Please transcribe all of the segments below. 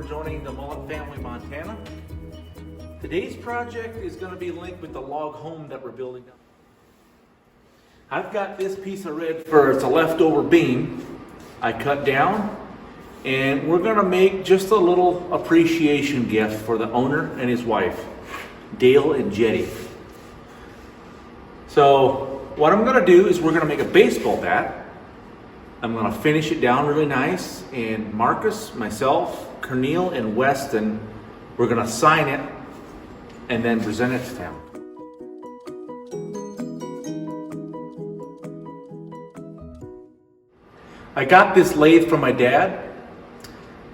for joining the Mullet family, Montana. Today's project is going to be linked with the log home that we're building. I've got this piece of red fir. It's a leftover beam I cut down, and we're going to make just a little appreciation gift for the owner and his wife, Dale and Jetty. So what I'm going to do is we're going to make a baseball bat. I'm going to finish it down really nice, and Marcus, myself, Cornel, and Weston, we're going to sign it and then present it to them. I got this lathe from my dad.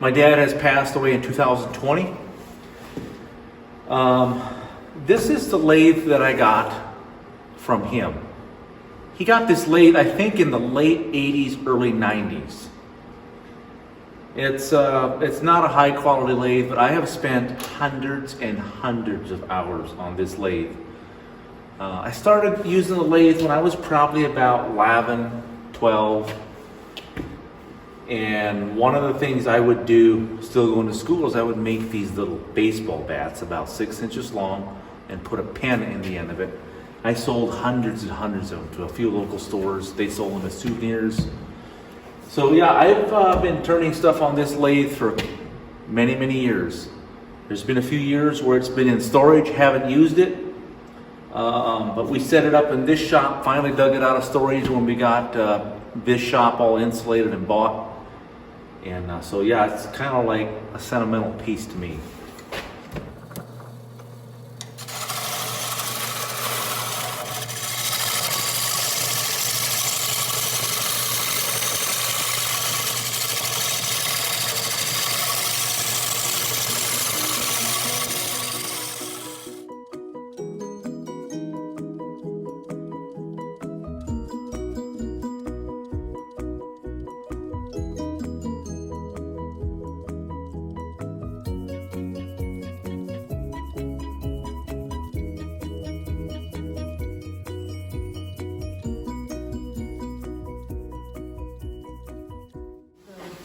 My dad has passed away in 2020. This is the lathe that I got from him. He got this lathe, I think, in the late 80s, early 90s. It's not a high quality lathe, but I have spent hundreds and hundreds of hours on this lathe. I started using the lathe when I was probably about 11, 12. And one of the things I would do, still going to school, is I would make these little baseball bats about 6 inches long and put a pen in the end of it. I sold hundreds and hundreds of them to a few local stores. They sold them as souvenirs. So yeah, I've been turning stuff on this lathe for many, many years. There's been a few years where it's been in storage, haven't used it. But we set it up in this shop, finally dug it out of storage when we got this shop all insulated and bought. And so yeah, it's kind of like a sentimental piece to me.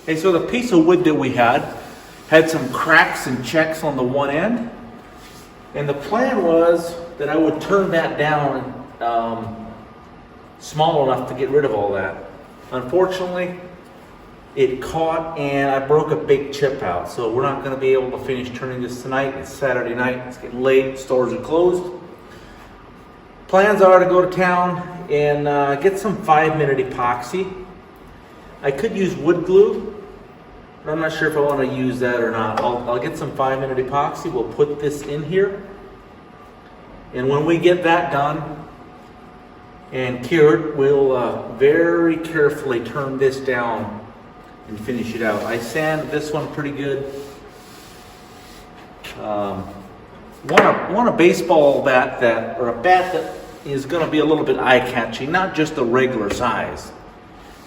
Okay, so the piece of wood that we had some cracks and checks on the one end, and the plan was that I would turn that down small enough to get rid of all that. Unfortunately, it caught and I broke a big chip out, so we're not going to be able to finish turning this tonight. It's Saturday night, it's getting late, stores are closed. Plans are to go to town and get some 5-minute epoxy. I could use wood glue, but I'm not sure if I want to use that or not. I'll get some 5-minute epoxy. We'll put this in here. And when we get that done and cured, we'll very carefully turn this down and finish it out. I sanded this one pretty good. Want a baseball bat or a bat that is going to be a little bit eye-catching, not just the regular size.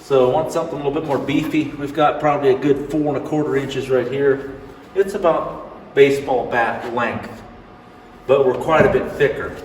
So I want something a little bit more beefy. We've got probably a good 4 1/4 inches right here. It's about baseball bat length, but we're quite a bit thicker.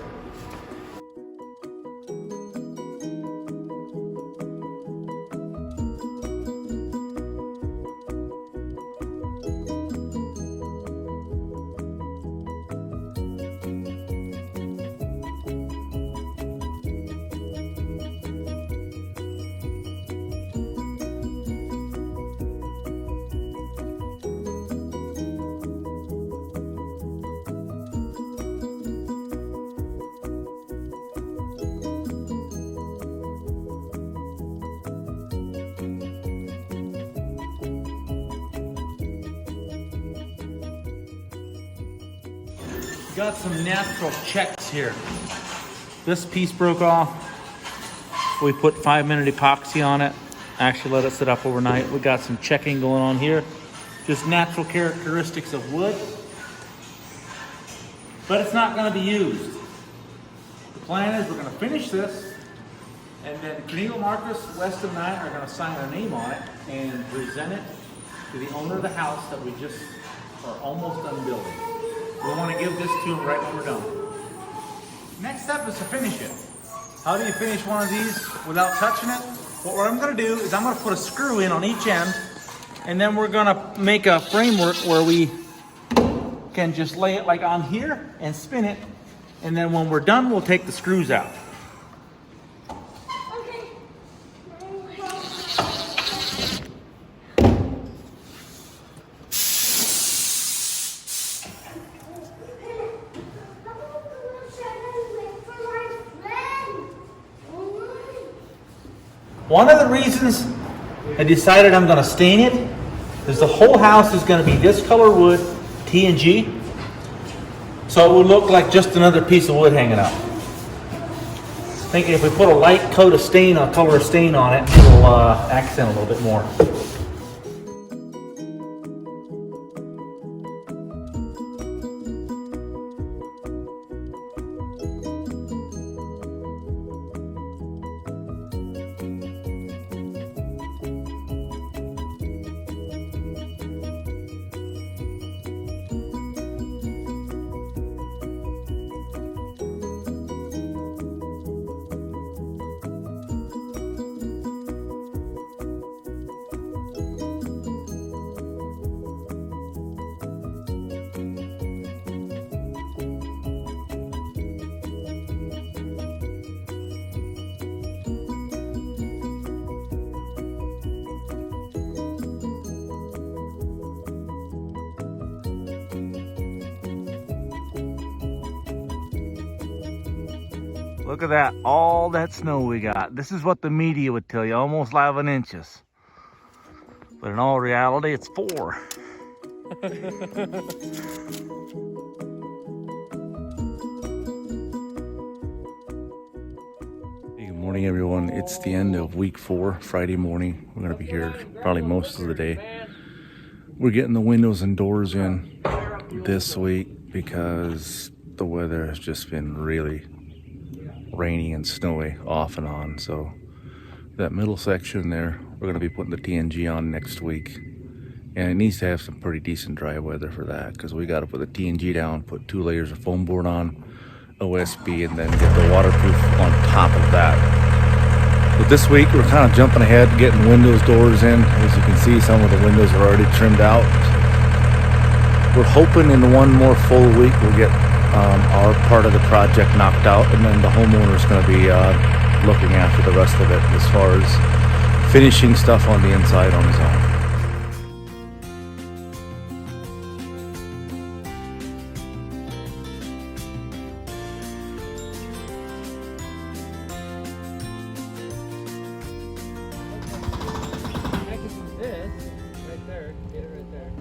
Got some natural checks here. This piece broke off. We put 5-minute epoxy on it. Actually let it sit up overnight. We got some checking going on here. Just natural characteristics of wood. But it's not going to be used. The plan is we're going to finish this, and then Cornel, Marcus, Weston, and I are going to sign our name on it and present it to the owner of the house that we just are almost done building. We want to give this to him right when we're done. Next step is to finish it. How do you finish one of these without touching it? What I'm going to do is I'm going to put a screw in on each end And then we're gonna make a framework where we can just lay it like on here and spin it. And then when we're done, we'll take the screws out. One of the reasons I decided I'm gonna stain it is the whole house is gonna be this color wood, T&G. So it would look like just another piece of wood hanging out. Thinking if we put a light coat of stain, a color of stain on it, it'll accent a little bit more. Look at that, all that snow we got. This is what the media would tell you, almost 11 inches. But in all reality, it's 4. Hey, good morning, everyone. It's the end of week 4, Friday morning. We're gonna be here probably most of the day. We're getting the windows and doors in this week because the weather has just been really rainy and snowy off and on. So that middle section there, we're going to be putting the T&G on next week, and it needs to have some pretty decent dry weather for that, because we got to put the T&G down, put 2 layers of foam board on, OSB, and then get the waterproof on top of that. But this week we're kind of jumping ahead, getting windows, doors in. As you can see, some of the windows are already trimmed out. We're hoping in one more full week we'll get our part of the project knocked out, and then the homeowner's going to be looking after the rest of it as far as finishing stuff on the inside on his own. I can do this right there, get it right there.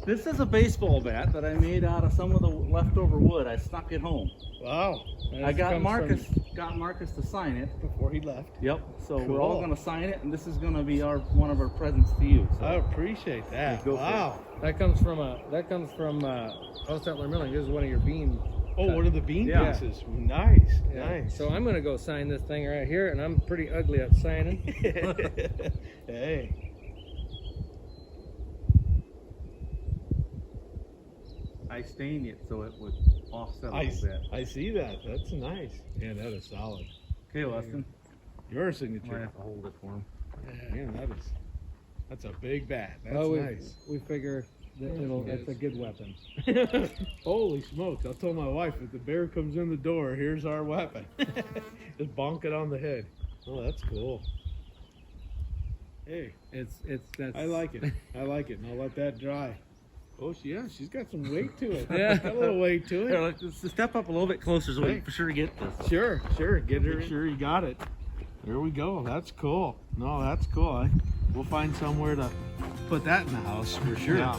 This is a baseball bat that I made out of some of the leftover wood. I snuck it home. Wow. I got Marcus to sign it. Before he left. Yep. So we're all Cool. gonna sign it, and this is gonna be one of our presents to you. So I appreciate that. Go for Wow. That comes from Hostetler Milling. This is one of your bean. Oh, one of the bean Yeah. pieces. Nice. Yeah. Nice. So I'm gonna go sign this thing right here, and I'm pretty ugly at signing. Hey. I stained it so it would offset a little bit. I see that. That's nice. Yeah, that is solid. Okay, Weston. Your I signature. have to hold it for him. Yeah, that's a big bat. That's Oh, nice. we figure that it's a good weapon. Holy smokes. I'll tell my wife, if the bear comes in the door, here's our weapon. Just bonk it on the head. Oh, that's cool. Hey, That's I like it. I like it. And I'll let that dry. Oh, yeah, she's got some weight to it. Yeah. Got a little weight to it. Here, let's step up a little bit closer so we can for sure get this. Sure. Get her. Make sure you got it. There we go. That's cool. No, that's cool. We'll find somewhere to put that in the house for sure. Yeah.